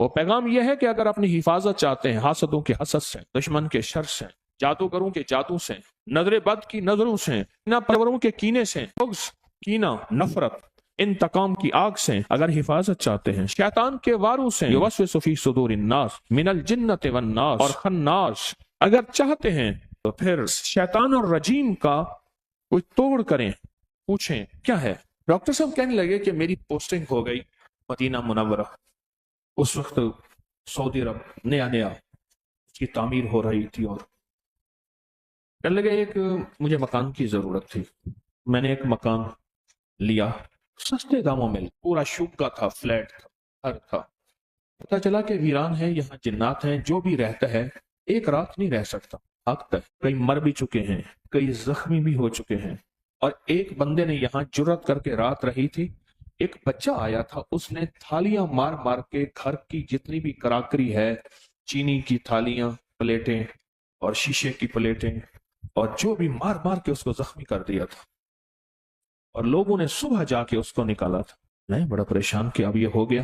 وہ پیغام یہ ہے کہ اگر اپنی حفاظت چاہتے ہیں حاسدوں کے حسد سے، دشمن کے شر سے، جادوگروں کے جادو سے، نظر بد کی نظروں سے، پروروں کے کینے سے، بغض، کینہ، نفرت، انتقام کی آگ سے اگر حفاظت چاہتے ہیں، شیطان کے واروں سے، یوسوس فی صدور الناس من الجنۃ والناس، اور خناس اگر چاہتے ہیں، تو پھر شیطان اور رجیم کا کوئی توڑ کریں، پوچھیں کیا ہے۔ ڈاکٹر صاحب کہنے لگے کہ میری پوسٹنگ ہو گئی مدینہ منورہ، اس وقت سعودی عرب نیا اس کی تعمیر ہو رہی تھی، اور کہنے لگے ایک مجھے مکان کی ضرورت تھی، میں نے ایک مکان لیا سستے داموں میں، پورا شوکا تھا، فلیٹ تھا، گھر تھا، پتا چلا کہ ویران ہے، یہاں جنات ہیں، جو بھی رہتا ہے ایک رات نہیں رہ سکتا، بھاگتا ہے، کئی مر بھی چکے ہیں، کئی زخمی بھی ہو چکے ہیں، اور ایک بندے نے یہاں جرات کر کے رات رہی تھی، ایک بچہ آیا تھا، اس نے تھالیاں مار مار کے گھر کی جتنی بھی کراکری ہے، چینی کی تھالیاں، پلیٹیں اور شیشے کی پلیٹیں، اور جو بھی مار مار کے اس کو زخمی کر دیا تھا، اور لوگوں نے صبح جا کے اس کو نکالا تھا۔ میں بڑا پریشان کہ اب یہ ہو گیا،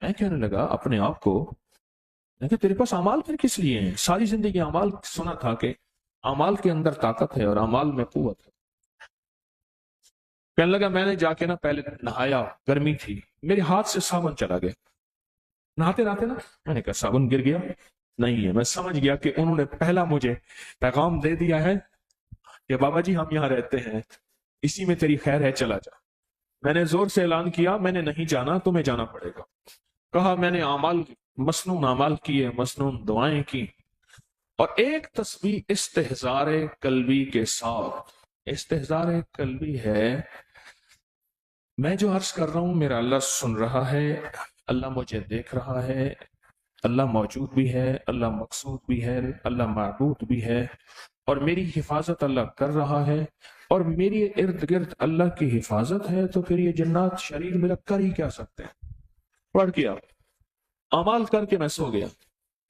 میں کہنے لگا اپنے آپ کو، میں کہ تیرے پاس اعمال پھر کس لیے ہیں؟ ساری زندگی اعمال، سنا تھا کہ اعمال کے اندر طاقت ہے اور اعمال میں قوت ہے۔ کہنے لگا میں نے جا کے نا پہلے نہایا، گرمی تھی، میرے ہاتھ سے صابن چلا گیا، نہاتے نہاتے نا میں نے کہا صابن گر گیا، نہیں ہے، میں سمجھ گیا کہ انہوں نے پہلا مجھے پیغام دے دیا ہے کہ بابا جی ہم یہاں رہتے ہیں، اسی میں تیری خیر ہے، چلا جا۔ میں نے زور سے اعلان کیا میں نے نہیں جانا، تمہیں جانا پڑے گا۔ کہا میں نے اعمال، مسنون اعمال کیے، مسنون دعائیں کی، اور ایک تسبیح استحضار قلبی کے ساتھ، استحضار قلبی ہے، میں جو عرض کر رہا ہوں میرا اللہ سن رہا ہے، اللہ مجھے دیکھ رہا ہے، اللہ موجود بھی ہے، اللہ مقصود بھی ہے، اللہ معبود بھی ہے، اور میری حفاظت اللہ کر رہا ہے، اور میری ارد گرد اللہ کی حفاظت ہے، تو پھر یہ جنات شریر میرا کر ہی کیا سکتے ہیں۔ پڑھ گیا، اعمال کر کے میں سو گیا۔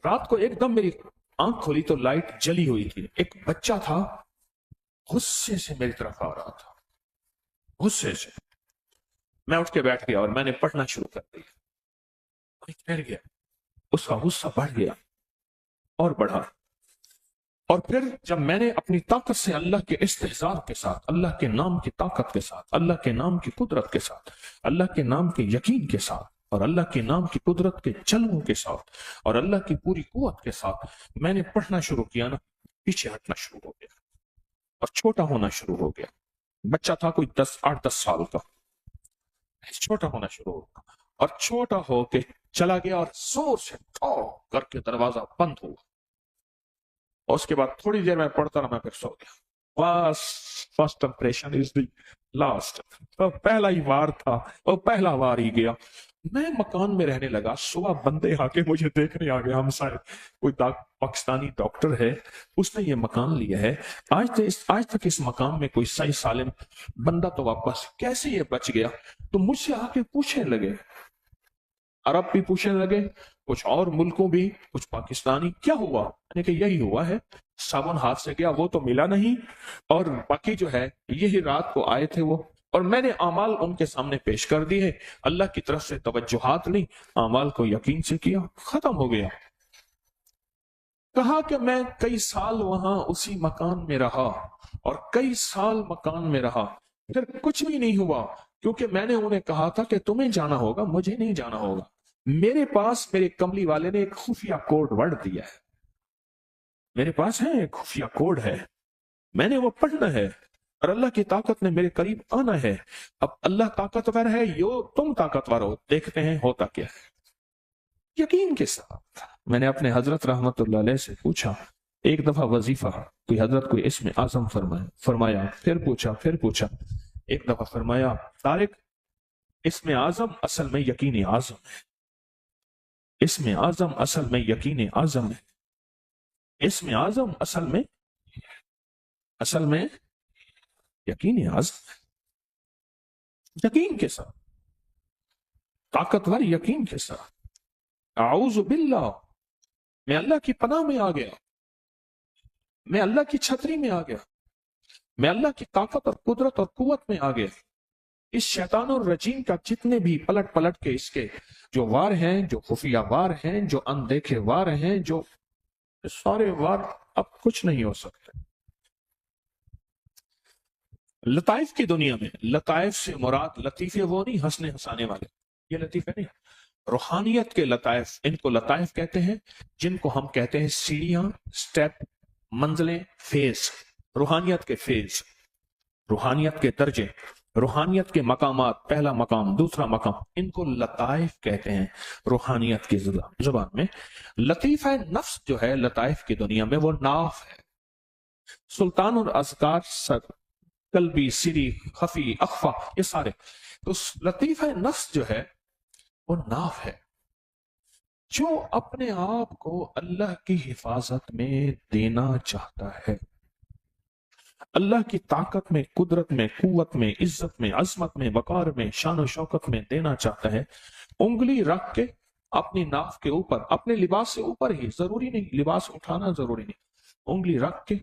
رات کو ایک دم میری آنکھ کھولی تو لائٹ جلی ہوئی تھی، ایک بچہ تھا غصے سے میری طرف آ رہا تھا، غصے سے۔ میں اٹھ کے بیٹھ گیا اور میں نے پڑھنا شروع کر دیا، ٹھہر گیا، اس کا غصہ بڑھ گیا اور بڑھا، اور پھر جب میں نے اپنی طاقت سے اللہ کے استحضار کے ساتھ، اللہ کے نام کی طاقت کے ساتھ، اللہ کے نام کی قدرت کے ساتھ، اللہ کے نام کے یقین کے ساتھ، اور اللہ کے نام کی قدرت کے جلووں کے ساتھ، اور اللہ کی پوری قوت کے ساتھ میں نے پڑھنا شروع کیا نا، پیچھے ہٹنا شروع ہو گیا اور چھوٹا ہونا شروع ہو گیا۔ بچہ تھا کوئی 8-10 سال کا، چھوٹا ہونا شروع ہو گیا، اور چھوٹا ہو کے چلا گیا، اور زور سے ٹھو کر کے دروازہ بند ہوا، اور اس کے بعد تھوڑی دیر میں پڑھتا رہا، میں پھر سو گیا۔ بس first impression is the last, تو پہلا ہی وار تھا، وہ پہلا وار ہی گیا۔ میں مکان میں رہنے لگا، صبح بندے آ کے مجھے دیکھنے آ گیا، ہم شاید کوئی پاکستانی ڈاکٹر ہے، اس نے یہ مکان لیا ہے، آج تک اس مکان میں کوئی صحیح سالم بندہ تو واپس کیسے یہ بچ گیا؟ تو مجھ سے آ کے پوچھنے لگے، عرب بھی پوچھنے لگے، کچھ اور ملکوں بھی، کچھ پاکستانی، کیا ہوا؟ میں نے کہا یہی ہوا ہے، صابن ہاتھ سے گیا، وہ تو ملا نہیں، اور باقی جو ہے یہی رات کو آئے تھے وہ، اور میں نے اعمال ان کے سامنے پیش کر دی ہے، اللہ کی طرف سے توجہات نہیں، اعمال کو یقین سے کیا، ختم ہو گیا۔ کہا کہ میں کئی سال وہاں اسی مکان میں رہا، اور کئی سال مکان میں رہا، پھر کچھ بھی نہیں ہوا، کیونکہ میں نے انہیں کہا تھا کہ تمہیں جانا ہوگا، مجھے نہیں جانا ہوگا۔ میرے پاس میرے کملی والے نے ایک خفیہ کوڈ ورڈ دیا ہے، میرے پاس ہے ایک خفیہ کوڈ ہے، میں نے وہ پڑھنا ہے، اور اللہ کی طاقت نے میرے قریب آنا ہے۔ اب اللہ طاقتور ہے، تم طاقتور ہو، دیکھتے ہیں ہوتا کیا ہے۔ یقین کے ساتھ میں نے اپنے حضرت رحمت اللہ علیہ سے پوچھا، ایک دفعہ وظیفہ کوئی حضرت کوئی اسم اعظم فرمایا، پھر پوچھا، ایک دفعہ فرمایا طارق اسم اعظم اصل میں یقین اعظم ہے، اسم اعظم اصل میں یقین اعظم ہے، اسم اعظم اصل میں یقین اعظم ہے، یقین کے ساتھ، طاقتور یقین کے ساتھ۔ اعوذ باللہ، میں اللہ کی پناہ میں آ گیا، میں اللہ کی چھتری میں آ گیا، میں اللہ کی طاقت اور قدرت اور قوت میں آ گیا۔ اس شیطان الرجیم کا جتنے بھی پلٹ پلٹ کے اس کے جو وار ہیں، جو خفیہ وار ہیں، جو اندیکھے وار ہیں، جو سارے وار اب کچھ نہیں ہو سکتے۔ لطائف کی دنیا میں، لطائف سے مراد لطیفے وہ نہیں ہنسنے ہنسانے والے، یہ لطیفے نہیں، روحانیت کے لطائف، ان کو لطائف کہتے ہیں، جن کو ہم کہتے ہیں سیڑھیاں، سٹیپ، منزلیں، فیز، روحانیت کے فیز، روحانیت کے درجے، روحانیت کے مقامات، پہلا مقام، دوسرا مقام، ان کو لطائف کہتے ہیں روحانیت کی زبان میں۔ لطیفہ نفس جو ہے لطائف کی دنیا میں وہ ناف ہے۔ سلطان الاذکار، قلبی، سری، خفی، اخفا، یہ سارے، تو لطیفہ نفس جو ہے وہ ناف ہے، جو اپنے آپ کو اللہ کی حفاظت میں دینا چاہتا ہے، اللہ کی طاقت میں، قدرت میں، قوت میں، عزت میں، عظمت میں، وقار میں، شان و شوکت میں دینا چاہتا ہے، انگلی رکھ کے اپنی ناف کے اوپر، اپنے لباس سے اوپر ہی، ضروری نہیں لباس اٹھانا ضروری نہیں، انگلی رکھ کے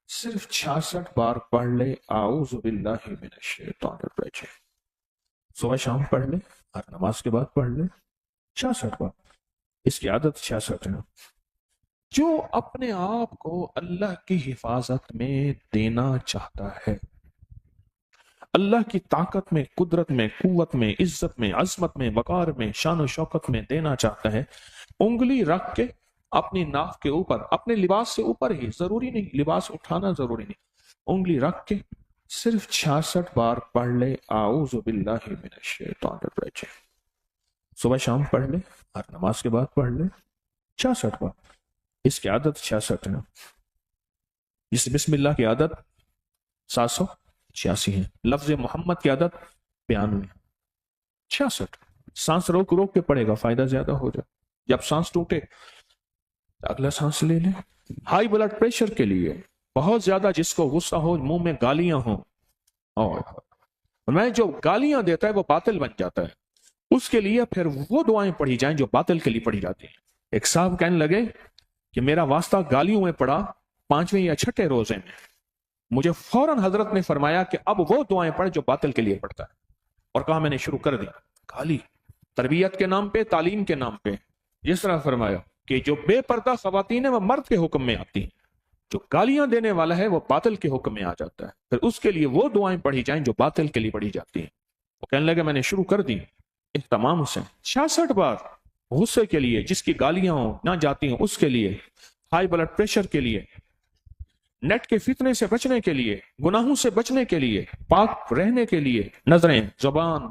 صرف 66 بار پڑھ لے اعوذ باللہ من الشیطان الرجیم، صبح شام پڑھ لے، ہر نماز کے بعد پڑھ لے 66 بار، اس کی عادت 66 ہے۔ جو اپنے آپ کو اللہ کی حفاظت میں دینا چاہتا ہے، اللہ کی طاقت میں، قدرت میں، قوت میں، عزت میں، عظمت میں، وقار میں، شان و شوکت میں دینا چاہتا ہے، انگلی رکھ کے اپنی ناف کے اوپر، اپنے لباس سے اوپر ہی، ضروری نہیں لباس اٹھانا ضروری نہیں، انگلی رکھ کے صرف 66 بار پڑھ لے اعوذ باللہ من الشیطان الرجیم، صبح شام پڑھ لے، ہر نماز کے بعد پڑھ لے 66 بار، اس کی عادت 66 ہے۔ اس بسم اللہ کی عادت 786 ہے، لفظ محمد کی عادت 92، 66 سانس روک روک کے پڑے گا، فائدہ زیادہ ہو جائے، جب سانس ٹوٹے اگلا سانس لے لیں۔ ہائی بلڈ پریشر کے لیے، بہت زیادہ جس کو غصہ ہو، منہ میں گالیاں ہوں، اور میں جو گالیاں دیتا ہے وہ باطل بن جاتا ہے، اس کے لیے پھر وہ دعائیں پڑھی جائیں جو باطل کے لیے پڑھی جاتی ہیں۔ ایک صاحب کہنے لگے کہ میرا واسطہ گالیوں میں پڑا 5ویں یا 6ٹھے روزے میں، مجھے فوراً حضرت نے فرمایا کہ اب وہ دعائیں پڑھ جو باطل کے لیے پڑھتا ہے، اور کہا میں نے شروع کر دی گالی، تربیت کے نام پہ، تعلیم کے نام پہ، جس طرح فرمایا کہ جو بے پردہ خواتین ہیں وہ مرد کے حکم میں آتی ہیں، جو گالیاں دینے والا ہے وہ باطل کے حکم میں آ جاتا ہے، پھر اس کے لیے وہ دعائیں پڑھی جائیں جو باطل کے لیے پڑھی جاتی ہیں۔ وہ کہنے لگے میں نے شروع کر دی اہتمام سے 66 بار، غصے کے لیے، جس کی گالیاں ہوں نہ جاتی ہوں اس کے لیے، ہائی بلڈ پریشر کے لیے، نیٹ کے فتنے سے بچنے کے لیے، گناہوں سے بچنے کے لیے، پاک رہنے کے لیے، نظریں، زبان،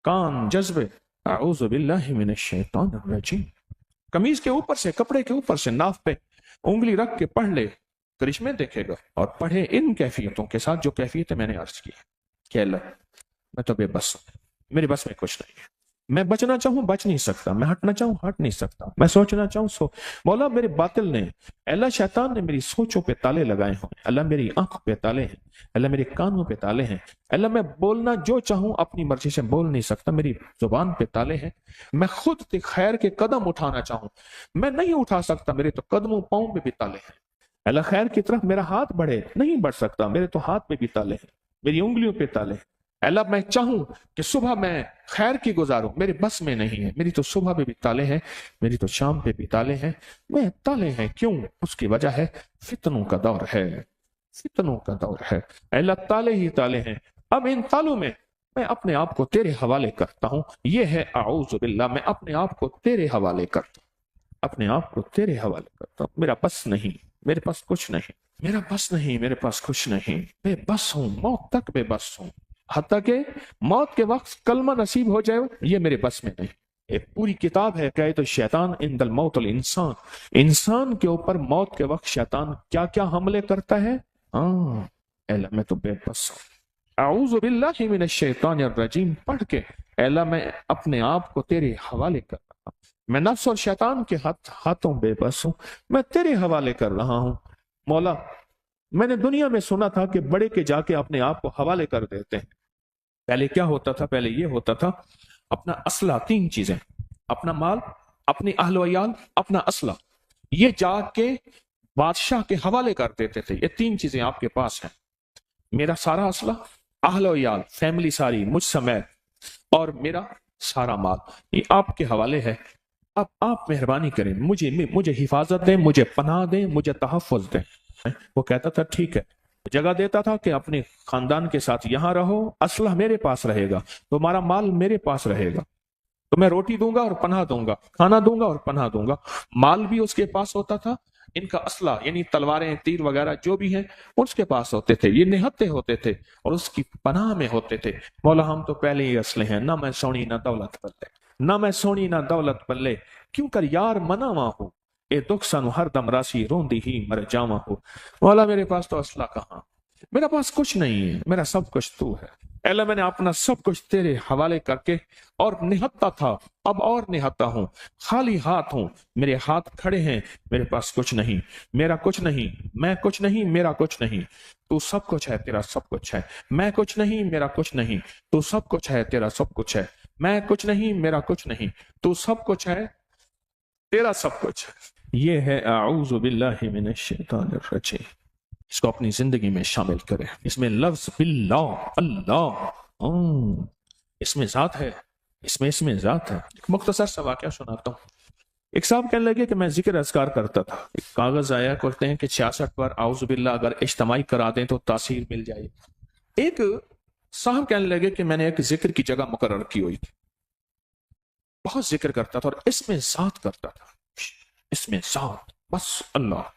کان، جذبے، اعوذ باللہ من الشیطان الرجیم، قمیض کے اوپر سے، کپڑے کے اوپر سے، ناف پہ انگلی رکھ کے پڑھ لے، کرشمے دیکھے گا، اور پڑھے ان کیفیتوں کے ساتھ جو کیفیتیں میں نے عرض کی کہ اللہ میں تو بے بس ہوں، میری بس میں کچھ نہیں ہے، میں بچنا چاہوں بچ نہیں سکتا، میں ہٹنا چاہوں ہٹ نہیں سکتا، میں سوچنا چاہوں مولا میرے باطل نے، اللہ شیطان نے میری سوچوں پہ تالے لگائے ہوں، اللہ میری آنکھ پہ تالے ہیں، اللہ میرے کانوں پہ تالے ہیں، اللہ میں بولنا جو چاہوں اپنی مرضی سے بول نہیں سکتا، میری زبان پہ تالے ہیں، میں خود خیر کے قدم اٹھانا چاہوں میں نہیں اٹھا سکتا، میرے تو قدموں پاؤں پہ بھی تالے ہیں، اللہ خیر کی طرف میرا ہاتھ بڑھے نہیں بڑھ سکتا، میرے تو ہاتھ پہ بھی تالے ہیں، میری انگلیوں پہ تالے ہیں، اللہ میں چاہوں کہ صبح میں خیر کی گزاروں میرے بس میں نہیں ہے، میری تو صبح پہ بھی تالے ہیں، میری تو شام پہ بھی تالے ہیں، میں تالے ہیں کیوں؟ اس کی وجہ ہے فتنوں کا دور ہے، فتنوں کا دور ہے، اللہ تالے ہی تالے ہیں، اب ان تالوں میں میں اپنے آپ کو تیرے حوالے کرتا ہوں، یہ ہے اعوذ باللہ، میں اپنے آپ کو تیرے حوالے کرتا ہوں، اپنے آپ کو تیرے حوالے کرتا ہوں، میرا بس نہیں، میرے پاس کچھ نہیں، میرا بس نہیں، میرے پاس کچھ نہیں، بے بس ہوں، موت تک بے بس ہوں، حتیٰ کہ موت کے وقت کلمہ نصیب ہو جائے یہ میرے بس میں نہیں۔ ایک پوری کتاب ہے قید الشیطان عند الموت الانسان، انسان کے اوپر موت کے وقت شیطان کیا کیا حملے کرتا ہے، اے اللہ میں تو بے بس ہوں، اعوذ باللہ من الشیطان الرجیم پڑھ کے اے اللہ میں اپنے آپ کو تیرے حوالے کر رہا ہوں، میں نفس اور شیطان کے ہاتھوں بے بس ہوں، میں تیرے حوالے کر رہا ہوں، مولا میں نے دنیا میں سنا تھا کہ بڑے کے جا کے اپنے آپ کو حوالے کر دیتے ہیں، پہلے کیا ہوتا تھا؟ پہلے یہ ہوتا تھا اپنا اسلحہ، 3 چیزیں، اپنا مال، اپنی اہل و عیال، اپنا اسلحہ، یہ جا کے بادشاہ کے حوالے کر دیتے تھے، یہ 3 چیزیں آپ کے پاس ہیں، میرا سارا اسلحہ، اہل و عیال، فیملی ساری مجھ سمیت اور میرا سارا مال یہ آپ کے حوالے ہے. اب آپ مہربانی کریں، مجھے حفاظت دیں، مجھے پناہ دیں، مجھے تحفظ دیں. وہ کہتا تھا ٹھیک ہے، جگہ دیتا تھا کہ اپنے خاندان کے ساتھ یہاں رہو، اسلحہ میرے پاس رہے گا، تمہارا مال میرے پاس رہے گا، تو میں روٹی دوں گا اور پناہ دوں گا، کھانا دوں گا اور پناہ دوں گا. مال بھی اس کے پاس ہوتا تھا، ان کا اسلحہ یعنی تلواریں، تیر وغیرہ جو بھی ہیں اس کے پاس ہوتے تھے، یہ نہتے ہوتے تھے اور اس کی پناہ میں ہوتے تھے. مولا ہم تو پہلے ہی اسلحے ہیں، نہ میں سونی نہ دولت بلے، نہ میں سونی نہ دولت بلے، کیوں کر یار مناواں ہو، اے دکھ سانو ہر دم راسی روندی ہی مر جاواں ہو. مولا میرے پاس تو اسلحہ کہاں، میرے پاس کچھ نہیں ہے، میرا سب کچھ تو ہے. اے اللہ میں نے اپنا سب کچھ تیرے حوالے کر کے اور نہتا تھا، اب اور نہتا ہوں، خالی ہاتھ ہوں، میرے ہاتھ کھڑے ہیں، میرے پاس کچھ نہیں، میرا کچھ نہیں، میں کچھ نہیں، میرا کچھ نہیں، تو سب کچھ ہے، تیرا سب کچھ ہے. میں کچھ نہیں، میرا کچھ نہیں، تو سب کچھ ہے، تیرا سب کچھ ہے. میں کچھ نہیں، میرا کچھ نہیں، تو سب کچھ ہے، تیرا سب کچھ ہے. یہ ہے اعوذ باللہ من الشیطان الرجیم. اس کو اپنی زندگی میں شامل کریں. اس میں لفظ باللہ، اللہ، اس میں ذات ہے، اس میں ذات ہے. ایک مختصر سا واقعہ سناتا ہوں. ایک صاحب کہنے لگے کہ میں ذکر اذکار کرتا تھا، ایک کاغذ آیا کرتے ہیں کہ 66 پر اعوذ باللہ اگر اجتماعی کرا دیں تو تاثیر مل جائے. ایک صاحب کہنے لگے کہ میں نے ایک ذکر کی جگہ مقرر کی ہوئی تھی، بہت ذکر کرتا تھا اور اس میں ذات کرتا تھا، اس میں ذات، بس اللہ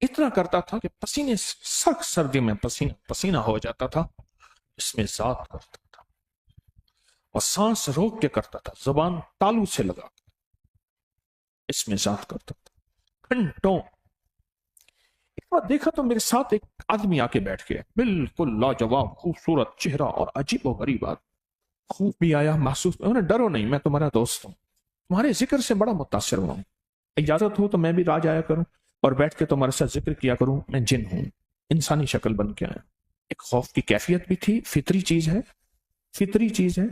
اتنا کرتا تھا کہ پسینے سخت سردی میں پسینہ پسینہ ہو جاتا تھا. اس میں ذات کرتا تھا اور سانس روک کے کرتا تھا، زبان تالو سے لگا کے اس میں ذات کرتا تھا گھنٹوں. ایک بار دیکھا تو میرے ساتھ ایک آدمی آ کے بیٹھ گیا، بالکل لاجواب خوبصورت چہرہ اور عجیب و غریب آدمی. خوب بھی آیا، محسوس، ڈرو نہیں، میں تمہارا دوست ہوں، تمہارے ذکر سے بڑا متاثر ہوا ہوں، اجازت ہو تو میں بھی راج آیا کروں اور بیٹھ کے تمہارے ساتھ ذکر کیا کروں. میں جن ہوں، انسانی شکل بن کے آیا. ایک خوف کی کیفیت بھی تھی، فطری چیز ہے، فطری چیز ہے.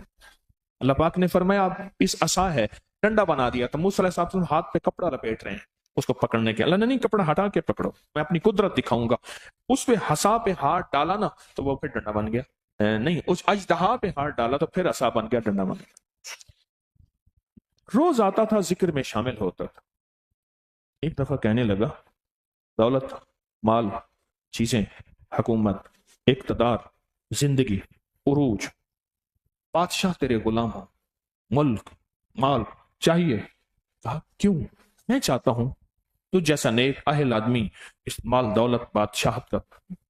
اللہ پاک نے فرمایا اب اس عصا ہے، ڈنڈا بنا دیا. تو موسیٰ علیہ السلام ہاتھ پہ کپڑا لپیٹ رہے ہیں اس کو پکڑنے کے. اللہ نے نہیں، کپڑا ہٹا کے پکڑو، میں اپنی قدرت دکھاؤں گا. اس پہ عصا پہ ہاتھ ڈالا نا تو وہ پھر ڈنڈا بن گیا. نہیں، اس اژدہا پہ ہاتھ ڈالا تو پھر عصا بن گیا، ڈنڈا بن گیا. روز آتا تھا، ذکر میں شامل ہوتا تھا. ایک دفعہ کہنے لگا دولت، مال، چیزیں، حکومت، اقتدار، زندگی، عروج، بادشاہ تیرے غلام ہوں، ملک، مال چاہیے. کہا کیوں؟ میں چاہتا ہوں تو جیسا نیک اہل آدمی اس مال، دولت، بادشاہت کا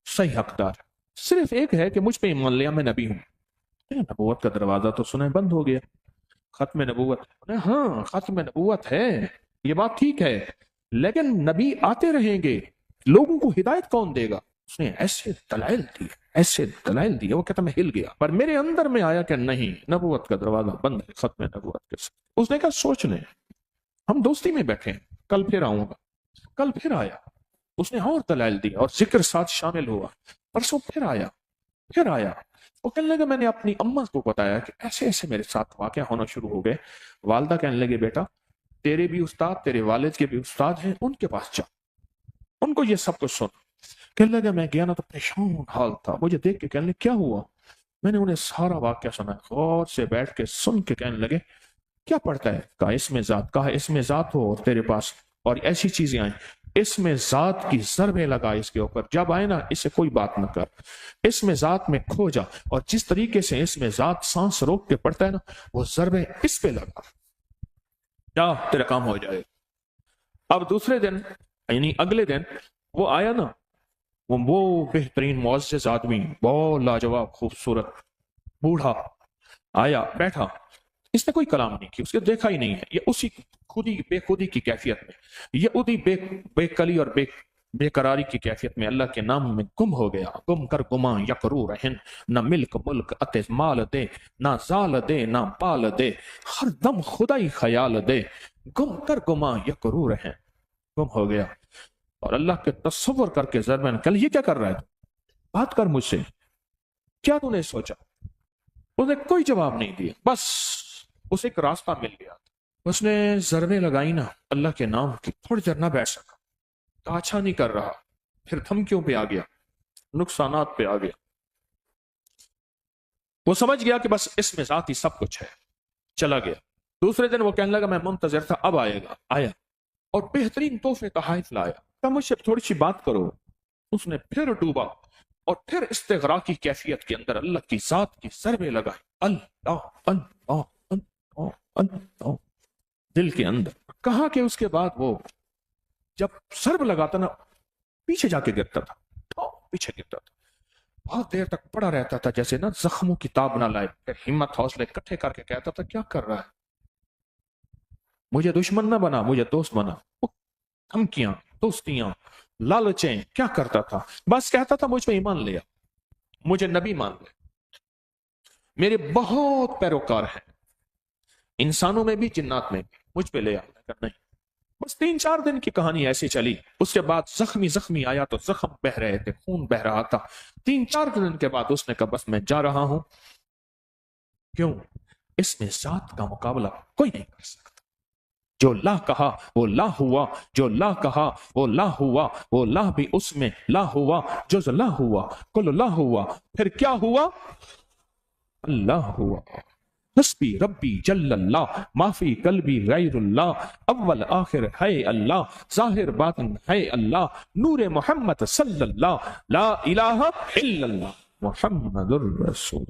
صحیح حقدار ہے. صرف ایک ہے کہ مجھ پہ ایمان لیا، میں نبی ہوں. نبوت کا دروازہ تو سنے بند ہو گیا. ختم نبوت، ہاں ختم نبوت ہے، یہ بات ٹھیک ہے، لیکن نبی آتے رہیں گے، لوگوں کو ہدایت کون دے گا؟ اس نے ایسے دلائل دیے، ایسے دلائل دیے، وہ کہتا میں ہل گیا. پر میرے اندر میں آیا کہ نہیں، نبوت کا دروازہ بند ہے، ختم نبوت کے ساتھ. اس نے کہا سوچ لیں، ہم دوستی میں بیٹھے ہیں، کل پھر آؤں گا. کل پھر آیا، اس نے اور دلائل دی اور ذکر ساتھ شامل ہوا. پرسوں پھر آیا، پھر آیا. وہ کہنے لگا میں نے اپنی اماں کو بتایا کہ ایسے ایسے میرے ساتھ واقعہ ہونا شروع ہو گئے. والدہ کہنے لگے بیٹا تیرے بھی استاد، تیرے والد کے بھی استاد ہیں، ان کے پاس جا، ان کو یہ سب کچھ سن. کہنے لگا میں گیا نا تو پریشان حال تھا. مجھے دیکھ کے کہنے لگے کیا ہوا؟ میں نے انہیں سارا واقعہ سنا، غور سے بیٹھ کے سن کے کہنے لگے کیا پڑھتا ہے؟ کہا اس میں ذات. کہا اس میں ذات ہو اور تیرے پاس اور ایسی چیزیں آئیں، اس میں ذات کی ضربیں لگا اس کے اوپر، جب آئے نا اس سے کوئی بات نہ کر، اس میں ذات میں کھو جا، اور جس طریقے سے اس میں ذات سانس روک کے پڑتا ہے نا وہ ضربیں اس پہ لگا، جا تیرا کام ہو جائے. اب دوسرے دن یعنی اگلے دن وہ آیا نا، وہ بہترین معزز آدمی، بہت لاجواب خوبصورت بوڑھا آیا، بیٹھا. اس نے کوئی کلام نہیں کی، اس کو دیکھا ہی نہیں ہے. یہ اسی خودی بے خودی کی کیفیت میں، یہ ادی بے کلی اور بے قراری کی کیفیت میں اللہ کے نام میں گم ہو گیا. گم کر گماں یکرو رہن، نہ ملک ملک اتے مال دے، نہ زال دے نہ پال دے، ہر دم خدائی خیال دے، گم کر گماں یکرو رہن. گم ہو گیا اور اللہ کے تصور کر کے ضربن کل یہ کیا کر رہا ہے؟ بات کر مجھ سے، کیا تو نے سوچا؟ اس نے کوئی جواب نہیں دیا. بس اسے ایک راستہ مل گیا. اس نے ضربیں لگائی نا اللہ کے نام کی، تھوڑی دیر نہ بیٹھ سکا، تو اچھا نہیں کر رہا، پھر دھمکیوں پہ آ گیا، نقصانات پہ آ گیا. وہ سمجھ گیا کہ بس اس میں ذات ہی سب کچھ ہے، چلا گیا۔ دوسرے دن وہ کہنے لگا میں منتظر تھا، اب آئے گا، آیا اور بہترین تحفے کا تحائف لایا، کہا مجھ سے تھوڑی سی بات کرو۔ اس نے پھر ڈوبا اور پھر استغراق کی کیفیت کے اندر اللہ کی ذات کی ضربیں لگائی، اللہ اللہ اللہ اللہ دل کے اندر۔ کہا کہ اس کے بعد وہ جب ضرب لگاتا نا پیچھے جا کے گرتا تھا، پیچھے گرتا تھا، بہت دیر تک پڑا رہتا تھا جیسے نا زخموں کی تاب نہ لائے، پھر ہمت حوصلے اکٹھے کر کے کہتا تھا کیا کر رہا ہے، مجھے دشمن نہ بنا، مجھے دوست بنا۔ دھمکیاں، دوستیاں، لالچیں، کیا کرتا تھا؟ بس کہتا تھا مجھ پہ ایمان لیا، مجھے نبی مان لے، میرے بہت پیروکار ہیں انسانوں میں بھی جنات میں بھی، مجھ پہ لے آ۔ نہیں، بس 3-4 دن کی کہانی ایسی چلی، اس کے بعد زخمی آیا تو زخم بہ رہے تھے، خون بہ رہا تھا۔ 3-4 دن کے بعد اس نے کہا بس میں جا رہا ہوں، کیوں؟ اس میں ذات کا مقابلہ کوئی نہیں کر سکتا۔ جو لا کہا وہ لا ہوا، جو لا کہا وہ لا ہوا، وہ لا بھی اس میں لا ہوا، جز لا ہوا کل لا ہوا، پھر کیا ہوا؟ اللہ ہوا۔ حسبی ربی جل اللہ، معافی قلبی غیر اللہ، اول آخر ہے اللہ، ظاہر باطن ہے اللہ، نور محمد صلی اللہ، لا الہ الا اللہ محمد الرسول۔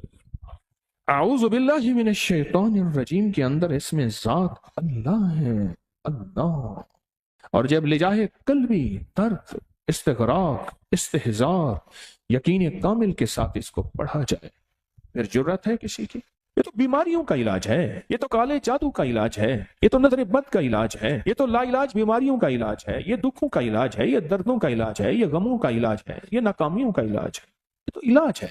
اعوذ باللہ من الشیطان الرجیم کے اندر اس میں ذات اللہ ہے، اللہ۔ اور جب لجاہ قلبی، درد، استغراق، استحضار، یقین کامل کے ساتھ اس کو پڑھا جائے، پھر جرت ہے کسی کی؟ یہ تو بیماریوں کا علاج ہے، یہ تو کالے جادو کا علاج ہے، یہ تو نظر بد کا علاج ہے، یہ تو لا علاج بیماریوں کا علاج ہے، یہ دکھوں کا علاج ہے، یہ دردوں کا علاج ہے، یہ غموں کا علاج ہے، یہ ناکامیوں کا علاج ہے، یہ تو علاج ہے۔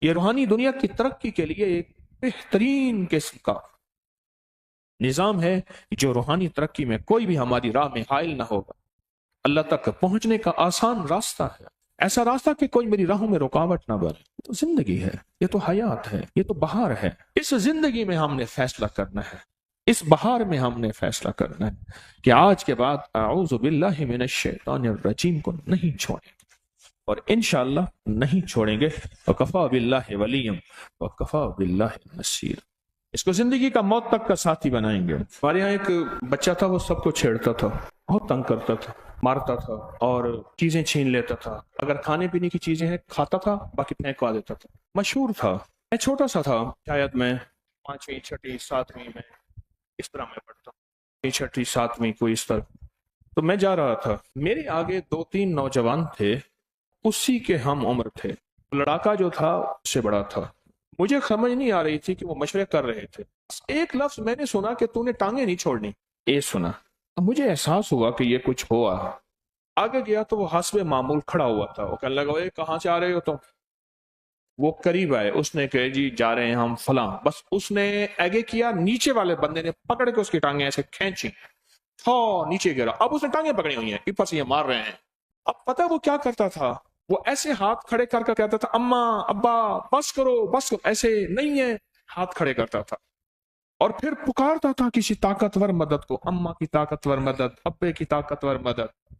یہ روحانی دنیا کی ترقی کے لیے ایک بہترین قسم کا نظام ہے، جو روحانی ترقی میں کوئی بھی ہماری راہ میں حائل نہ ہوگا، اللہ تک پہنچنے کا آسان راستہ ہے، ایسا راستہ کہ کوئی میری راہوں میں رکاوٹ نہ بنے۔ یہ تو زندگی ہے، یہ تو حیات ہے، یہ تو بہار ہے۔ اس زندگی میں ہم نے فیصلہ کرنا ہے، اس بہار میں ہم نے فیصلہ کرنا ہے کہ آج کے بعد اعوذ باللہ من الشیطان الرجیم کو نہیں چھوڑیں، اور انشاءاللہ نہیں چھوڑیں گے۔ وَكَفَى بِاللَّهِ وَلِيًّا وَكَفَى بِاللَّهِ نَصِيرًا۔ اس کو زندگی کا موت تک کا ساتھی بنائیں گے۔ ہمارے یہاں ایک بچہ تھا، وہ سب کو چھیڑتا تھا، بہت تنگ کرتا تھا، مارتا تھا اور چیزیں چھین لیتا تھا، اگر کھانے پینے کی چیزیں ہیں کھاتا تھا، باقی پھینکوا دیتا تھا، مشہور تھا۔ میں چھوٹا سا تھا، شاید میں 5ویں 6ٹھی 7ویں میں اس طرح میں پڑھتا ہوں، 6ٹھی 7ویں کوئی اس طرح۔ تو میں جا رہا تھا، میرے آگے 2-3 نوجوان تھے، اسی کے ہم عمر تھے، لڑاکا جو تھا اس سے بڑا تھا۔ مجھے سمجھ نہیں آ رہی تھی کہ وہ مشورے کر رہے تھے، ایک لفظ میں نے سنا کہ تو نے ٹانگیں نہیں چھوڑنی، یہ سنا۔ اب مجھے احساس ہوا کہ یہ کچھ ہوا۔ آگے گیا تو وہ حسب معمول کھڑا ہوا تھا، وہ کہنے لگا اے کہاں سے آ رہے ہو تم؟ وہ قریب آئے، اس نے کہا جی جا رہے ہیں ہم فلاں۔ بس اس نے آگے کیا، نیچے والے بندے نے پکڑ کے اس کی ٹانگیں ایسے کھینچی، نیچے گرا۔ اب اس نے ٹانگیں پکڑی ہوئی ہیں، اوپر سے یہ مار رہے ہیں۔ اب پتہ وہ کیا کرتا تھا؟ وہ ایسے ہاتھ کھڑے کر کر کہتا تھا اماں ابا بس کرو بس کرو، ایسے نہیں ہے، ہاتھ کھڑے کرتا تھا اور پھر پکارتا تھا کسی طاقتور مدد کو، اماں کی طاقتور مدد، ابے کی طاقتور مدد۔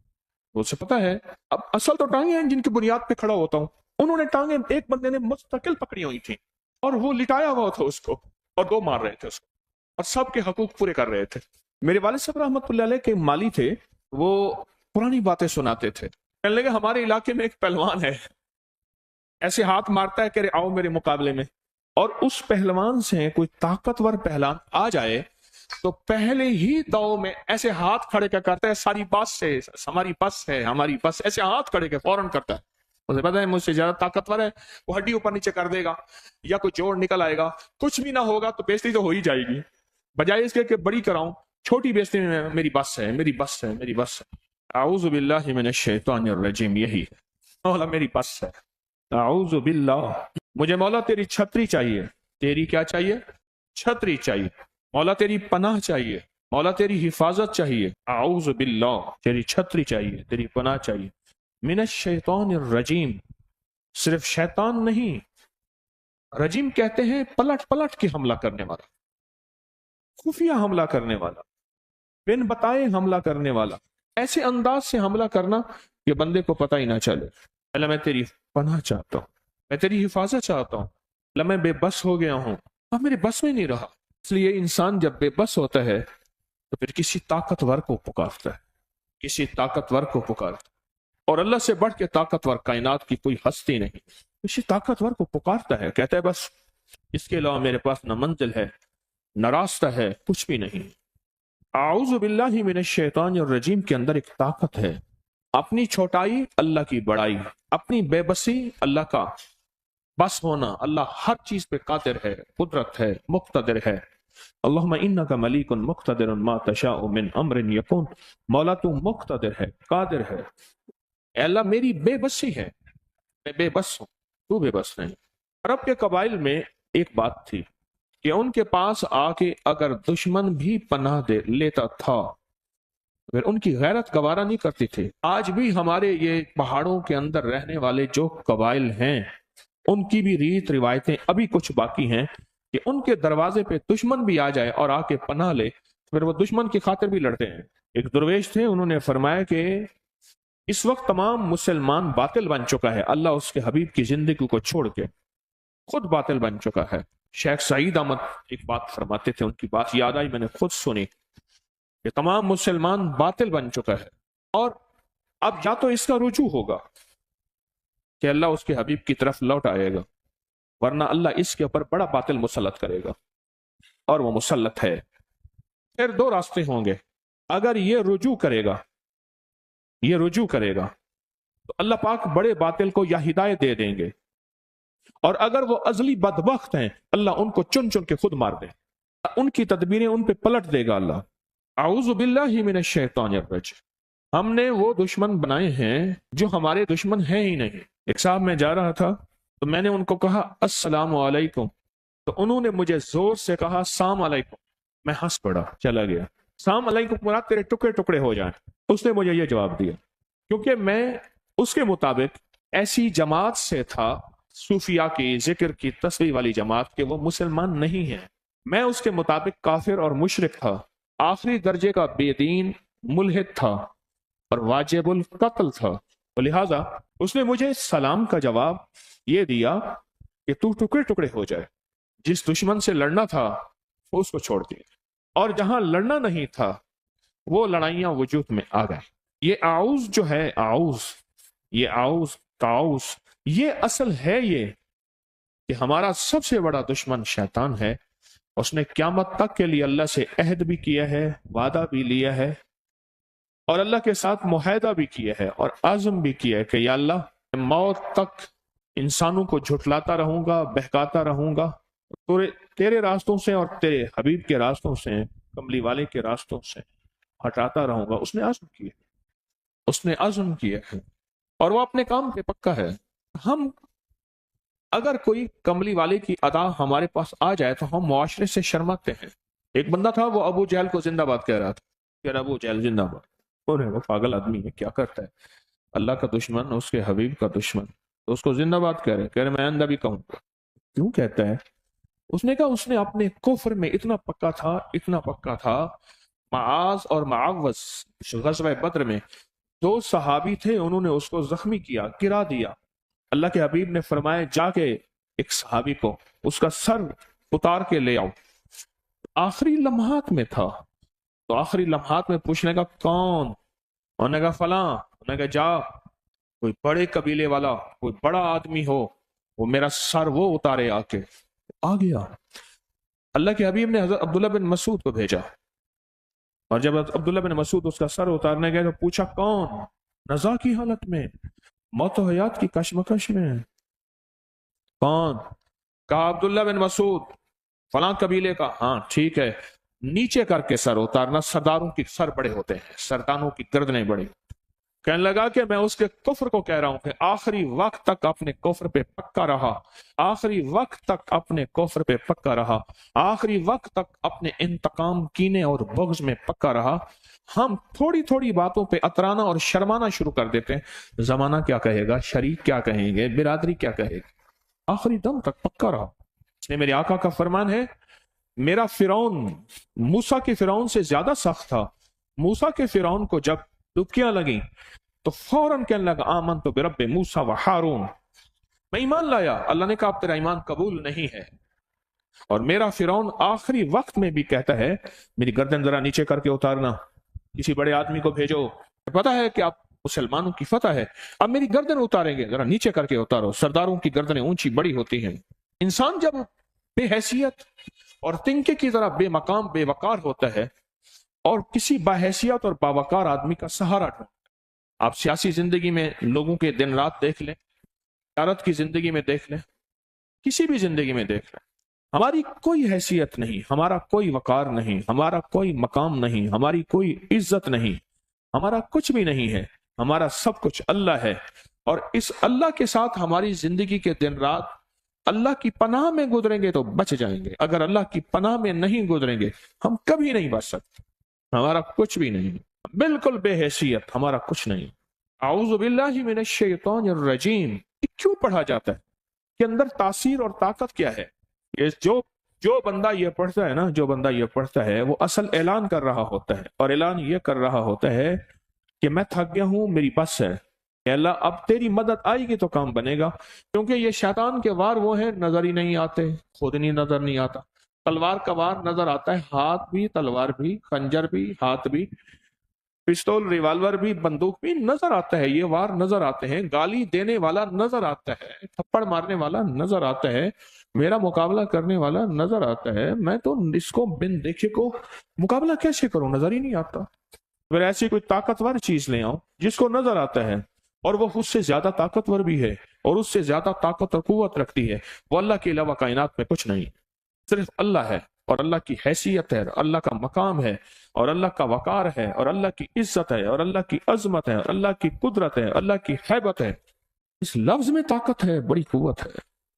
اسے پتا ہے اب اصل تو ٹانگیں ہیں جن کی بنیاد پہ کھڑا ہوتا ہوں، انہوں نے ٹانگیں ایک بندے نے مستقل پکڑی ہوئی تھی اور وہ لٹایا ہوا تھا اس کو، اور 2 مار رہے تھے اس کو، اور سب کے حقوق پورے کر رہے تھے۔ میرے والد صاحب رحمۃ اللہ علیہ کے مالی تھے، وہ پرانی باتیں سناتے تھے، کہنے لگے ہمارے علاقے میں ایک پہلوان ہے، ایسے ہاتھ مارتا ہے کہ آؤ میرے مقابلے میں، اور اس پہلوان سے کوئی طاقتور پہلوان آ جائے تو پہلے ہی دو میں ایسے ہاتھ کھڑے کیا کرتا ہے، ساری بس سے ہماری بس ہے، ہماری بس، ایسے ہاتھ کھڑے کے فوراً کرتا ہے۔ اسے پتا ہے مجھ سے زیادہ طاقتور ہے، وہ ہڈی اوپر نیچے کر دے گا یا کوئی جوڑ نکل آئے گا، کچھ بھی نہ ہوگا تو بےزتی تو ہو ہی جائے گی، بجائے اس کے کہ بڑی کراؤں، چھوٹی بےزتی میں میری بس ہے، میری بس ہے، میری بس ہے۔ اعوذ باللہ من الشیطان الرجیم، یہی ہے مولا میری بس ہے۔ اعوذ باللہ، مجھے مولا تیری چھتری چاہیے، تیری کیا چاہیے؟ چھتری چاہیے، مولا تیری پناہ چاہیے، مولا تیری حفاظت چاہیے، اعوذ باللہ، تیری چھتری چاہیے، تیری پناہ چاہیے۔ من الشیطان الرجیم، صرف شیطان نہیں، رجیم کہتے ہیں پلٹ پلٹ کے حملہ کرنے والا، خفیہ حملہ کرنے والا، بن بتائے حملہ کرنے والا، ایسے انداز سے حملہ کرنا کہ بندے کو پتہ ہی نہ چلے۔ اللہ میں تیری پناہ چاہتا ہوں، میں تیری حفاظت چاہتا ہوں، اللہ میں بے بس ہو گیا ہوں، اب میرے بس میں نہیں رہا۔ اس لیے انسان جب بے بس ہوتا ہے تو پھر کسی طاقتور کو پکارتا ہے، کسی طاقتور کو پکارتا ہے، اور اللہ سے بڑھ کے طاقتور کائنات کی کوئی ہستی نہیں، کسی طاقتور کو پکارتا ہے، کہتا ہے بس اس کے علاوہ میرے پاس نہ منزل ہے نہ راستہ ہے، کچھ بھی نہیں۔ اعوذ باللہ من الشیطان الرجیم کے اندر ایک طاقت ہے، اپنی چھوٹائی اللہ کی بڑائی، اپنی بے بسی اللہ کا بس ہونا۔ اللہ ہر چیز پہ قادر ہے، قدرت ہے، مقتدر ہے۔ اللہم انکا ملیک مقتدر ما تشاء من امر یکون، مولا تو مقتدر ہے، قادر ہے۔ اے اللہ میری بے بسی ہے، میں بے بس ہوں، تو بے بس نہیں۔ عرب کے قبائل میں ایک بات تھی کہ ان کے پاس آ کے اگر دشمن بھی پناہ دے لیتا تھا پھر ان کی غیرت گوارا نہیں کرتی تھی۔ آج بھی ہمارے یہ پہاڑوں کے اندر رہنے والے جو قبائل ہیں ان کی بھی ریت روایتیں ابھی کچھ باقی ہیں کہ ان کے دروازے پہ دشمن بھی آ جائے اور آ کے پناہ لے پھر وہ دشمن کی خاطر بھی لڑتے ہیں۔ ایک درویش تھے، انہوں نے فرمایا کہ اس وقت تمام مسلمان باطل بن چکا ہے، اللہ اس کے حبیب کی زندگی کو چھوڑ کے خود باطل بن چکا ہے۔ شیخ سعید احمد ایک بات فرماتے تھے، ان کی بات یاد آئی، میں نے خود سنی کہ تمام مسلمان باطل بن چکا ہے، اور اب یا تو اس کا رجوع ہوگا کہ اللہ اس کے حبیب کی طرف لوٹ آئے گا، ورنہ اللہ اس کے اوپر بڑا باطل مسلط کرے گا، اور وہ مسلط ہے۔ پھر دو راستے ہوں گے، اگر یہ رجوع کرے گا تو اللہ پاک بڑے باطل کو یا ہدایت دے دیں گے، اور اگر وہ ازلی بدبخت ہیں اللہ ان کو چن چن کے خود مار دے، ان کی تدبیریں ان پہ پلٹ دے گا اللہ۔ اعوذ باللہ من الشیطان الرجیم۔ ہم نے وہ دشمن بنائے ہیں جو ہمارے دشمن ہیں ہی نہیں۔ ایک صاحب میں جا رہا تھا تو میں نے ان کو کہا السلام علیکم، تو انہوں نے مجھے زور سے کہا السلام علیکم، میں ہنس پڑا، چلا گیا۔ السلام علیکم مراد تیرے ٹکڑے ٹکڑے ہو جائیں، اس نے مجھے یہ جواب دیا، کیونکہ میں اس کے مطابق ایسی جماعت سے تھا، صوفیاء کی، ذکر کی، تسبیح والی جماعت کے، وہ مسلمان نہیں ہیں۔ میں اس کے مطابق کافر اور مشرک تھا، آخری درجے کا بے دین ملحد تھا اور واجب القتل تھا، لہذا اس نے مجھے سلام کا جواب یہ دیا کہ تو ٹکڑے ٹکڑے ہو جائے، جس دشمن سے لڑنا تھا وہ اس کو چھوڑ دیا، اور جہاں لڑنا نہیں تھا وہ لڑائیاں وجود میں آ گئیں۔ یہ اعوذ جو ہے، اعوذ تعوذ، یہ اصل ہے یہ کہ ہمارا سب سے بڑا دشمن شیطان ہے۔ اس نے قیامت تک کے لیے اللہ سے عہد بھی کیا ہے، وعدہ بھی لیا ہے، اور اللہ کے ساتھ معاہدہ بھی کیا ہے اور عزم بھی کیا ہے کہ یا اللہ موت تک انسانوں کو جھٹلاتا رہوں گا، بہکاتا رہوں گا، تیرے راستوں سے اور تیرے حبیب کے راستوں سے، کملی والے کے راستوں سے ہٹاتا رہوں گا۔ اس نے عزم کیا ہے اور وہ اپنے کام پہ پکا ہے۔ ہم اگر کوئی کملی والے کی ادا ہمارے پاس آ جائے تو ہم معاشرے سے شرماتے ہیں۔ ایک بندہ تھا، وہ ابو جہل کو زندہ باد کہہ رہا تھا کہ ابو جہل زندہ باد، وہ پاگل آدمی ہے، کیا کرتا ہے، اللہ کا دشمن، اس کے حبیب کا دشمن، تو اس کو زندہ باد کہہ رہے میں آئندہ بھی کہوں گا۔ کیوں کہتا ہے؟ اس نے کہا اس نے اپنے کفر میں اتنا پکا تھا۔ معاذ اور معاوض غزوہ بدر میں دو صحابی تھے، انہوں نے اس کو زخمی کیا، گرا دیا۔ اللہ کے حبیب نے فرمایا جا کے ایک صحابی کو اس کا سر اتار کے لے آؤ۔ آخری لمحات میں تھا، تو آخری لمحات میں پوچھنے کا کون؟ انہوں نے کہا فلاں۔ انہوں نے کہا جا، کوئی بڑے قبیلے والا، کوئی بڑا آدمی ہو، وہ میرا سر وہ اتارے آ کے۔ آ گیا۔ اللہ کے حبیب نے حضرت عبداللہ بن مسعود کو بھیجا، اور جب عبداللہ بن مسعود اس کا سر اتارنے گئے تو پوچھا کون؟ نزا کی حالت میں، موت و حیات کی کشمکش میں۔ کون؟ کہا عبداللہ بن مسعود فلاں قبیلے کا۔ ہاں ٹھیک ہے، نیچے کر کے سر اتارنا، سرداروں کی سر بڑے ہوتے ہیں، سرداروں کی گردنیں بڑی۔ کہنے لگا کہ میں اس کے کفر کو کہہ رہا ہوں کہ آخری وقت تک اپنے کفر پہ پکا رہا، آخری وقت تک اپنے کفر پہ پکا رہا، آخری وقت تک اپنے انتقام، کینے اور بغض میں پکا رہا۔ ہم تھوڑی تھوڑی باتوں پہ اترانا اور شرمانا شروع کر دیتے ہیں، زمانہ کیا کہے گا، شریک کیا کہیں گے، برادری کیا کہے گی۔ آخری دم تک پکا رہا۔ اس نے میرے آقا کا فرمان ہے، میرا فرعون موسیٰ کے فرعون سے زیادہ سخت تھا۔ موسیٰ کے فرعون کو جب ڈبکیاں لگیں تو فوراً کہنے لگا آمنت برب موسیٰ و ہارون، میں ایمان لایا، اللہ نے کہا اب تیرا ایمان قبول نہیں ہے۔ اور میرا فرعون آخری وقت میں بھی کہتا ہے میری گردن ذرا نیچے کر کے اتارنا، کسی بڑے آدمی کو بھیجو، پتا ہے کہ آپ مسلمانوں کی فتح ہے، اب میری گردن اتاریں گے، ذرا نیچے کر کے اتارو۔ سرداروں کی گردنیں اونچی بڑی ہوتی ہیں۔ انسان جب بے حیثیت اور تنکے کی طرح بے مقام بے وقار ہوتا ہے اور کسی باحیثیت اور باوقار آدمی کا سہارا ڈھونڈتا ہے۔ آپ سیاسی زندگی میں لوگوں کے دن رات دیکھ لیں، تجارت کی زندگی میں دیکھ لیں، کسی بھی زندگی میں دیکھ لیں، ہماری کوئی حیثیت نہیں، ہمارا کوئی وقار نہیں، ہمارا کوئی مقام نہیں، ہماری کوئی عزت نہیں، ہمارا کچھ بھی نہیں ہے، ہمارا سب کچھ اللہ ہے۔ اور اس اللہ کے ساتھ ہماری زندگی کے دن رات اللہ کی پناہ میں گزریں گے تو بچ جائیں گے، اگر اللہ کی پناہ میں نہیں گزریں گے ہم کبھی نہیں بچ سکتے، ہمارا کچھ بھی نہیں، بالکل بے حیثیت، ہمارا کچھ نہیں۔ اعوذ باللہ من الشیطان الرجیم، یہ کیوں پڑھا جاتا ہے کہ اندر تاثیر اور طاقت کیا ہے؟ یہ جو بندہ یہ پڑھتا ہے نا، جو بندہ یہ پڑھتا ہے وہ اصل اعلان کر رہا ہوتا ہے، اور اعلان یہ کر رہا ہوتا ہے کہ میں تھک گیا ہوں، میری بس ہے کہ اللہ اب تیری مدد آئے گی تو کام بنے گا، کیونکہ یہ شیطان کے وار وہ ہیں نظر ہی نہیں آتے، خود نہیں نظر نہیں آتا۔ تلوار کا وار نظر آتا ہے، ہاتھ بھی، تلوار بھی، خنجر بھی، ہاتھ بھی، پستول، ریوالور بھی، بندوق بھی نظر آتا ہے، یہ وار نظر آتے ہیں، گالی دینے والا نظر آتا ہے، تھپڑ مارنے والا نظر آتا ہے، میرا مقابلہ کرنے والا نظر آتا ہے، میں تو اس کو بن دیکھے کو مقابلہ کیسے کروں، نظر ہی نہیں آتا۔ پھر ایسی کوئی طاقتور چیز لے آؤں جس کو نظر آتا ہے اور وہ اس سے زیادہ طاقتور بھی ہے اور اس سے زیادہ طاقت اور قوت رکھتی ہے، وہ اللہ کے علاوہ کائنات میں کچھ نہیں، صرف اللہ ہے، اور اللہ کی حیثیت ہے، اور اللہ کا مقام ہے، اور اللہ کا وقار ہے، اور اللہ کی عزت ہے، اور اللہ کی عظمت ہے، اور اللہ کی قدرت ہے، اللہ کی حیبت ہے۔ اس لفظ میں طاقت ہے، بڑی قوت ہے۔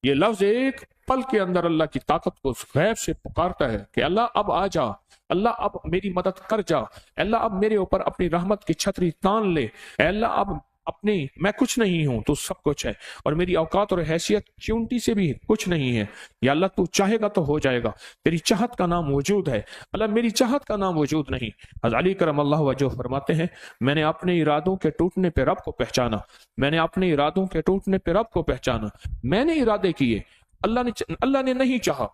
یہ لفظ ایک پل کے اندر اللہ کی طاقت کو غیب سے پکارتا ہے کہ اللہ اب آ جا، اللہ اب میری مدد کر جا، اللہ اب میرے اوپر اپنی رحمت کی چھتری تان لے، اے اللہ اب اپنی، میں کچھ نہیں ہوں، تو سب کچھ ہے، اور میری اوقات اور حیثیت چونٹی سے بھی کچھ نہیں ہے، یا اللہ تو چاہے گا تو ہو جائے گا، تیری چاہت کا نام وجود ہے، اللہ میری چاہت کا نام وجود نہیں۔ حضرت علی کرم اللہ وجہ فرماتے ہیں میں نے اپنے ارادوں کے ٹوٹنے پہ رب کو پہچانا، میں نے اپنے ارادوں کے ٹوٹنے پہ رب کو پہچانا، میں نے ارادے کیے، اللہ نے نہیں چاہا،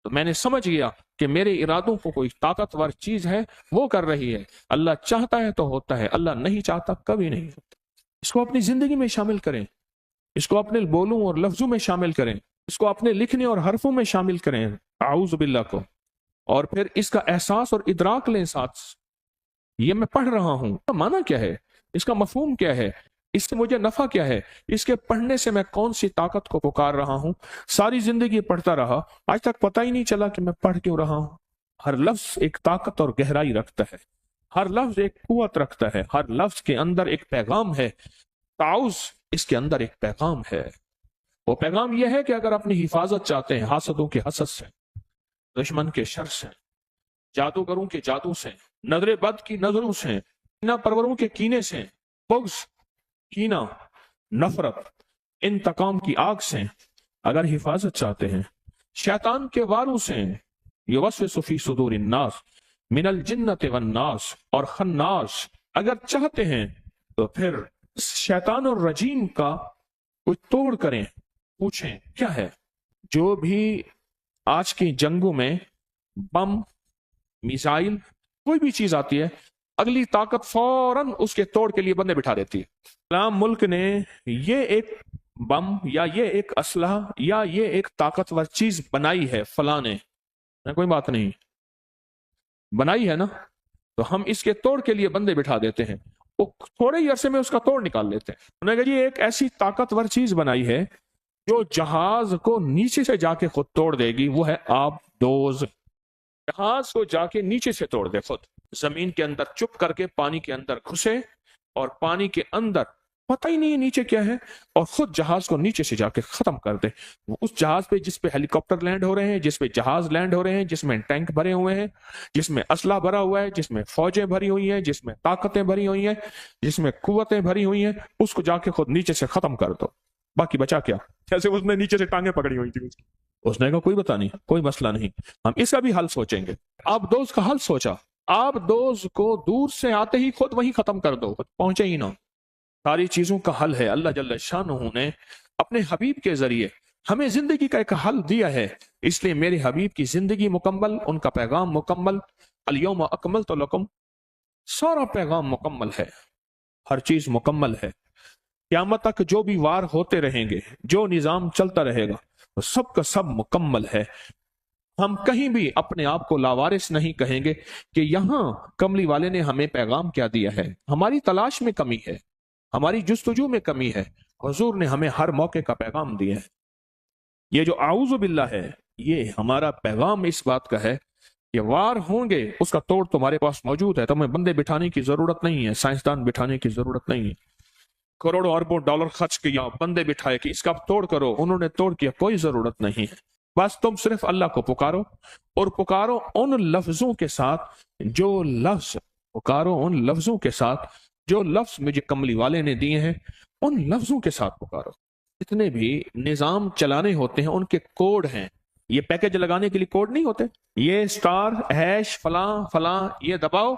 تو میں نے سمجھ گیا کہ میرے ارادوں کو کوئی طاقتور چیز ہے وہ کر رہی ہے، اللہ چاہتا ہے تو ہوتا ہے، اللہ نہیں چاہتا کبھی نہیں ہوتا۔ اس کو اپنی زندگی میں شامل کریں، اس کو اپنے بولوں اور لفظوں میں شامل کریں، اس کو اپنے لکھنے اور حرفوں میں شامل کریں، اعوذ باللہ کو، اور پھر اس کا احساس اور ادراک لیں ساتھ، یہ میں پڑھ رہا ہوں، اس کا معنی کیا ہے، اس کا مفہوم کیا ہے، اس سے مجھے نفع کیا ہے، اس کے پڑھنے سے میں کون سی طاقت کو پکار رہا ہوں۔ ساری زندگی پڑھتا رہا، آج تک پتہ ہی نہیں چلا کہ میں پڑھ کیوں رہا ہوں۔ ہر لفظ ایک طاقت اور گہرائی رکھتا ہے، ہر لفظ ایک قوت رکھتا ہے، ہر لفظ کے اندر ایک پیغام ہے، تعوذ اس کے اندر ایک پیغام ہے۔ وہ پیغام یہ ہے کہ اگر اپنی حفاظت چاہتے ہیں حاسدوں کے حسد سے، دشمن کے شر سے، جادوگروں کے جادو سے، نظر بد کی نظروں سے، کینہ پروروں کے کینے سے، بغض، کینہ، نفرت، انتقام کی آگ سے اگر حفاظت چاہتے ہیں، شیطان کے واروں سے، یوسوس فی صدور الناس من الجنت والناس اور خناس اگر چاہتے ہیں، تو پھر شیطان اور رجیم کا کچھ توڑ کریں، پوچھیں کیا ہے۔ جو بھی آج کی جنگوں میں بم، میزائل، کوئی بھی چیز آتی ہے، اگلی طاقت فوراً اس کے توڑ کے لیے بندے بٹھا دیتی ہے۔ اسلام ملک نے یہ ایک بم یا یہ ایک اسلحہ یا یہ ایک طاقتور چیز بنائی ہے، فلاں نے، کوئی بات نہیں، بنائی ہے نا، تو ہم اس کے توڑ کے لیے بندے بٹھا دیتے ہیں، وہ تھوڑے ہی عرصے میں اس کا توڑ نکال لیتے ہیں۔ انہوں نے کہا یہ ایک ایسی طاقتور چیز بنائی ہے جو جہاز کو نیچے سے جا کے خود توڑ دے گی، وہ ہے آب دوز۔ جہاز کو جا کے نیچے سے توڑ دے، خود زمین کے اندر چپ کر کے پانی کے اندر گھسے، اور پانی کے اندر پتہ ہی نہیں ہے نیچے کیا ہے، اور خود جہاز کو نیچے سے جا کے ختم کر دے۔ اس جہاز پہ جس پہ ہیلی کاپٹر لینڈ ہو رہے ہیں، جس پہ جہاز لینڈ ہو رہے ہیں، جس میں ٹینک بھرے ہوئے ہیں، جس میں اسلحہ بھرا ہوا ہے، جس میں فوجیں بھری ہوئی ہیں، جس میں طاقتیں بھری ہوئی ہیں، جس میں قوتیں بھری ہوئی ہیں، اس کو جا کے خود نیچے سے ختم کر دو، باقی بچا کیا؟ جیسے اس نے نیچے سے ٹانگیں پکڑی ہوئی تھی، اس نے کہا کوئی بتا نہیں، کوئی مسئلہ نہیں، ہم اس کا بھی حل سوچیں گے۔ آپ دوز کا حل سوچا، آپ دوز کو دور سے آتے ہی خود وہیں ختم کر دو، خود پہنچے ہی نہ۔ ساری چیزوں کا حل ہے، اللہ جل شانہ نے اپنے حبیب کے ذریعے ہمیں زندگی کا ایک حل دیا ہے، اس لیے میرے حبیب کی زندگی مکمل، ان کا پیغام مکمل، الیوم اکملت لکم، سارا پیغام مکمل ہے، ہر چیز مکمل ہے۔ قیامت تک جو بھی وار ہوتے رہیں گے، جو نظام چلتا رہے گا، وہ سب کا سب مکمل ہے۔ ہم کہیں بھی اپنے آپ کو لاوارث نہیں کہیں گے کہ یہاں کملی والے نے ہمیں پیغام کیا دیا ہے۔ ہماری تلاش میں کمی ہے، ہماری جستجو میں کمی ہے، حضور نے ہمیں ہر موقع کا پیغام دیا ہے۔ یہ جو اعوذ باللہ ہے، یہ ہمارا پیغام اس بات کا ہے کہ وار ہوں گے، اس کا توڑ تمہارے پاس موجود ہے، تمہیں بندے بٹھانے کی ضرورت نہیں ہے، سائنسدان بٹھانے کی ضرورت نہیں ہے، کروڑوں اربوں ڈالر خرچ کیا، بندے بٹھائے کہ اس کا توڑ کرو، انہوں نے توڑ کیا، کوئی ضرورت نہیں ہے۔ بس تم صرف اللہ کو پکارو، اور پکارو ان لفظوں کے ساتھ جو لفظ پکارو ان لفظوں کے ساتھ جو لفظ مجھے کملی والے نے دیے ہیں، ان لفظوں کے ساتھ پکارو۔ جتنے بھی نظام چلانے ہوتے ہیں ان کے کوڈ ہیں، یہ پیکج لگانے کے لیے کوڈ نہیں ہوتے، یہ سٹار ہیش فلاں فلاں یہ دباؤ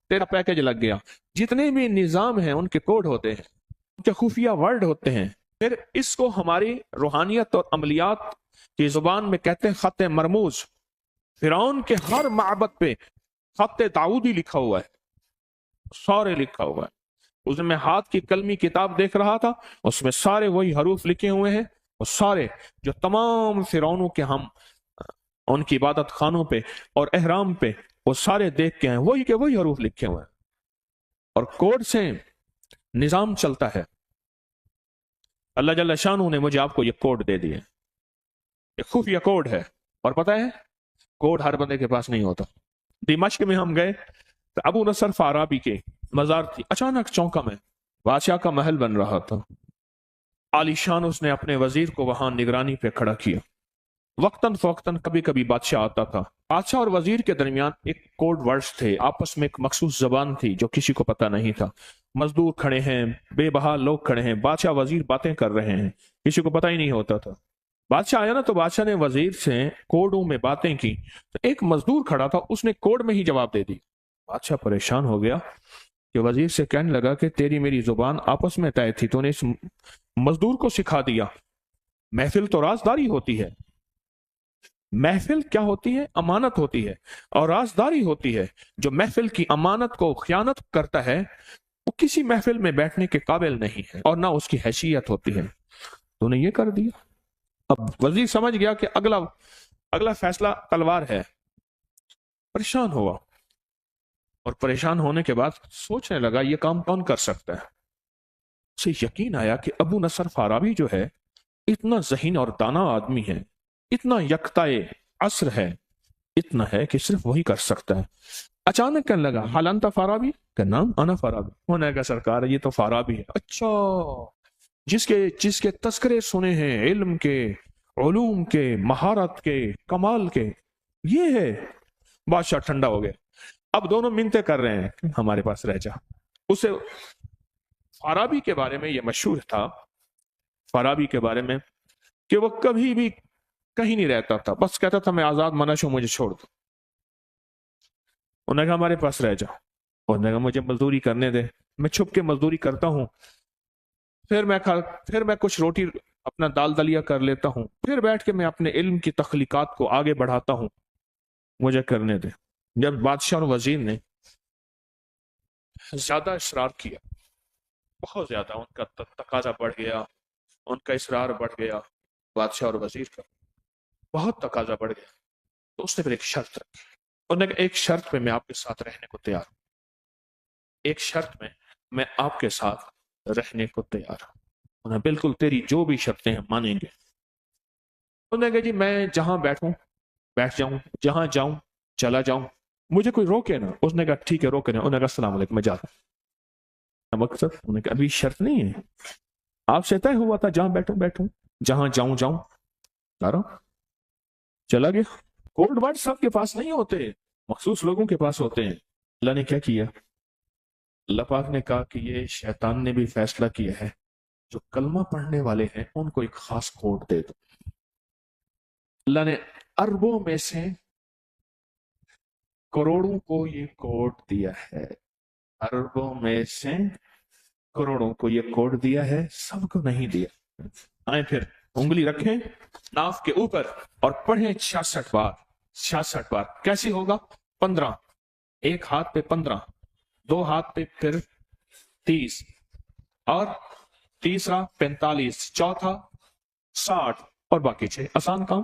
تیرا پیکج لگ گیا۔ جتنے بھی نظام ہیں ان کے کوڈ ہوتے ہیں، ان کے خفیہ ورڈ ہوتے ہیں۔ پھر اس کو ہماری روحانیت اور عملیات کی زبان میں کہتے ہیں خط مرموز۔ فرعون کے ہر معبد پہ خط داؤدی لکھا ہوا ہے، سارے لکھا ہوا ہے۔ اس میں ہاتھ کی قلمی کتاب دیکھ رہا تھا، اس میں سارے وہی حروف لکھے ہوئے ہیں، اور سارے جو تمام فرعونوں کے ہم ان کی عبادت خانوں پہ اور احرام پہ وہ سارے دیکھ کے ہیں، وہی کے وہی حروف لکھے ہوئے ہیں، اور کوڈ سے نظام چلتا ہے۔ اللہ جل شانہ نے مجھے آپ کو یہ کوڈ دے دیے، یہ خفیہ کوڈ ہے، اور پتہ ہے کوڈ ہر بندے کے پاس نہیں ہوتا۔ دمشق میں ہم گئے تو ابو نصر فارابی کے مزار تھی، اچانک چونکا میں، بادشاہ کا محل بن رہا تھا، عالی شان اس نے اپنے وزیر کو وہاں نگرانی پہ کھڑا کیا۔ وقتاً فوقتاً کبھی کبھی بادشاہ آتا تھا، بادشاہ اور وزیر کے درمیان ایک کوڈ ورڈز تھے، آپس میں ایک مخصوص زبان تھی جو کسی کو پتہ نہیں تھا۔ مزدور کھڑے ہیں، بے بہا لوگ کھڑے ہیں، بادشاہ وزیر باتیں کر رہے ہیں، کسی کو پتہ ہی نہیں ہوتا تھا۔ بادشاہ آیا نا تو بادشاہ نے وزیر سے کوڈوں میں باتیں کی، تو ایک مزدور کھڑا تھا، اس نے کوڈ میں ہی جواب دے دی۔ بادشاہ پریشان ہو گیا کہ وزیر سے کہنے لگا کہ تیری میری زبان آپس میں طے تھی، تو نے اس مزدور کو سکھا دیا۔ محفل تو رازداری ہوتی ہے، محفل کیا ہوتی ہے؟ امانت ہوتی ہے، اور رازداری ہوتی ہے۔ جو محفل کی امانت کو خیانت کرتا ہے وہ کسی محفل میں بیٹھنے کے قابل نہیں ہے، اور نہ اس کی حیثیت ہوتی ہے۔ تو نے یہ کر دیا۔ اب وزیر سمجھ گیا کہ اگلا فیصلہ تلوار ہے، پریشان ہوا، اور پریشان ہونے کے بعد سوچنے لگا یہ کام کون کر سکتا ہے۔ اسے یقین آیا کہ ابو نصر فارابی جو ہے اتنا ذہین اور دانا آدمی ہے، اتنا یکتائے عصر ہے، اتنا ہے کہ صرف وہی کر سکتا ہے۔ اچانک کہنے لگا حال انت فارابی، کہ نام انا فارابی، ہونے کا سرکار یہ تو فارابی ہے۔ اچھا، جس کے تذکرے سنے ہیں، علم کے، علوم کے، مہارت کے، کمال کے، یہ ہے۔ بادشاہ ٹھنڈا ہو گیا۔ اب دونوں منتیں کر رہے ہیں کہ ہمارے پاس رہ جا۔ اسے فارابی کے بارے میں یہ مشہور تھا، فارابی کے بارے میں، کہ وہ کبھی بھی کہیں نہیں رہتا تھا، بس کہتا تھا میں آزاد منش ہوں، مجھے چھوڑ دو۔ انہوں نے کہا ہمارے پاس رہ جا۔ انہوں نے کہا مجھے مزدوری کرنے دے، میں چھپ کے مزدوری کرتا ہوں، پھر میں کچھ روٹی اپنا دال دلیا کر لیتا ہوں، پھر بیٹھ کے میں اپنے علم کی تخلیقات کو آگے بڑھاتا ہوں، مجھے کرنے دے۔ جب بادشاہ اور وزیر نے زیادہ اصرار کیا، بہت زیادہ، ان کا تقاضا بڑھ گیا، ان کا اصرار بڑھ گیا، بادشاہ اور وزیر کا بہت تقاضا بڑھ گیا، تو اس نے پھر ایک شرط رکھی۔ انہوں نے کہا ایک شرط پہ میں آپ کے ساتھ رہنے کو تیار ہوں، ایک شرط میں میں آپ کے ساتھ رہنے کو تیار ہوں۔ انہوں نے بالکل تیری جو بھی شرطیں ہیں مانیں گے۔ انہوں نے کہا جی میں جہاں بیٹھوں بیٹھ جاؤں، جہاں جاؤں چلا جاؤں، مجھے کوئی روکے نا۔ اس نے کہا ٹھیک ہے، روکے نا۔ انہوں نے کہا السلام علیکم، میں جاتا ہوں۔ مقصد انہوں نے کہا ابھی شرط نہیں ہے، آپ سے طے ہوا تھا جہاں بیٹھوں بیٹھوں، جہاں جاؤں جاؤں، چلا گیا۔ کوڈ ورڈ سب کے پاس نہیں ہوتے، مخصوص لوگوں کے پاس ہوتے ہیں۔ اللہ نے کیا کیا؟ اللہ پاک نے کہا کہ یہ شیطان نے بھی فیصلہ کیا ہے، جو کلمہ پڑھنے والے ہیں ان کو ایک خاص کوڈ دے دو۔ اللہ نے اربوں میں سے کروڑوں کو یہ کوڈ دیا ہے، اربوں میں سے کروڑوں کو یہ کوڈ دیا ہے، سب کو نہیں دیا۔ آئیں پھر انگلی رکھیں ناف کے اوپر اور پڑھیں 66 بار. 66 بار کیسے ہوگا؟ 15 ایک ہاتھ پہ 15، دو ہاتھ پہ پھر 30 اور تیسرا 45، چوتھا 60 اور باقی 6. آسان کام.